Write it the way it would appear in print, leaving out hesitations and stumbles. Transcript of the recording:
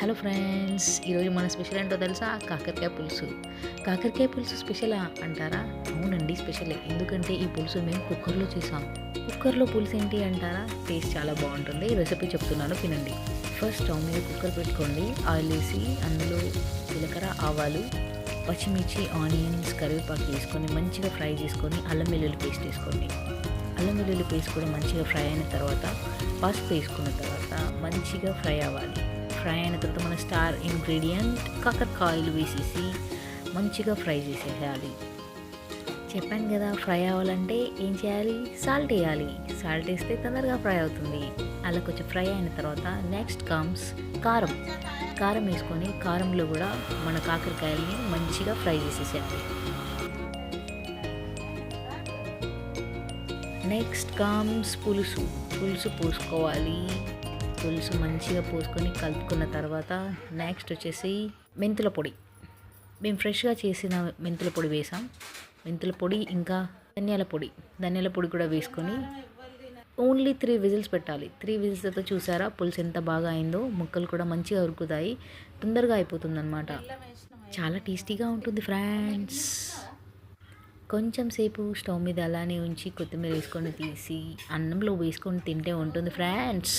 Hello friends, ఈరోజు మన special ఏంటో తెలుసా? కాకరకాయ పులుసు. కాకరకాయ పులుసు స్పెషలా అంటారా? అవునండి, స్పెషలే. ఎందుకంటే ఈ పులుసు మేము కుక్కర్లో చేసాం. కుక్కర్లో పులుసు ఏంటి అంటారా? టేస్ట్ చాలా బాగుంటుంది. రెసిపీ చెప్తున్నాను, వినండి. ఫస్ట్ స్టవ్ మీద కుక్కర్ పెట్టుకోండి. ఆయిల్ వేసి అందులో జీలకర్ర, ఆవాలు, పచ్చిమిర్చి, ఆనియన్స్, కరివేపాకు వేసుకొని మంచిగా ఫ్రై చేసుకొని అల్లం వెల్లుల్లి పేస్ట్ వేసుకోండి. అల్లం వెల్లుల్లి పేస్ట్ కూడా మంచిగా ఫ్రై అయిన తర్వాత పసుపు వేసుకున్న తర్వాత మంచిగా ఫ్రై అవ్వాలి. ఫ్రై అయిన తర్వాత మన స్టార్ ఇంగ్రీడియంట్ కాకరకాయలు వేసేసి మంచిగా ఫ్రై చేసేయాలి. చెప్పాను కదా, ఫ్రై అవ్వాలంటే ఏం చేయాలి? సాల్ట్ వేయాలి. సాల్ట్ వేస్తే తొందరగా ఫ్రై అవుతుంది. అలా కొంచెం ఫ్రై అయిన తర్వాత నెక్స్ట్ కమ్స్ కారం. కారం వేసుకొని కారంలో కూడా మన కాకరకాయలని మంచిగా ఫ్రై చేసేసేయాలి. నెక్స్ట్ కమ్స్ పులుసు. పులుసు పోసుకోవాలి. పులుసు మంచిగా పోసుకొని కలుపుకున్న తర్వాత నెక్స్ట్ వచ్చేసి మెంతుల పొడి. మేము ఫ్రెష్గా చేసిన మెంతుల పొడి వేసాం. మెంతుల పొడి ఇంకా ధనియాల పొడి కూడా వేసుకొని ఓన్లీ 3 విజిల్స్ పెట్టాలి. 3 విజిల్స్ అయితే చూసారా పులుసు ఎంత బాగా అయిందో. ముక్కలు కూడా మంచిగా ఉరుకుతాయి, తొందరగా అయిపోతుంది అనమాట. చాలా టేస్టీగా ఉంటుంది ఫ్రెండ్స్. కొంచెం సేపు స్టవ్ మీద అలానే ఉంచి కొత్తిమీర వేసుకొని తీసి అన్నంలో వేసుకొని తింటే ఉంటుంది ఫ్రెండ్స్.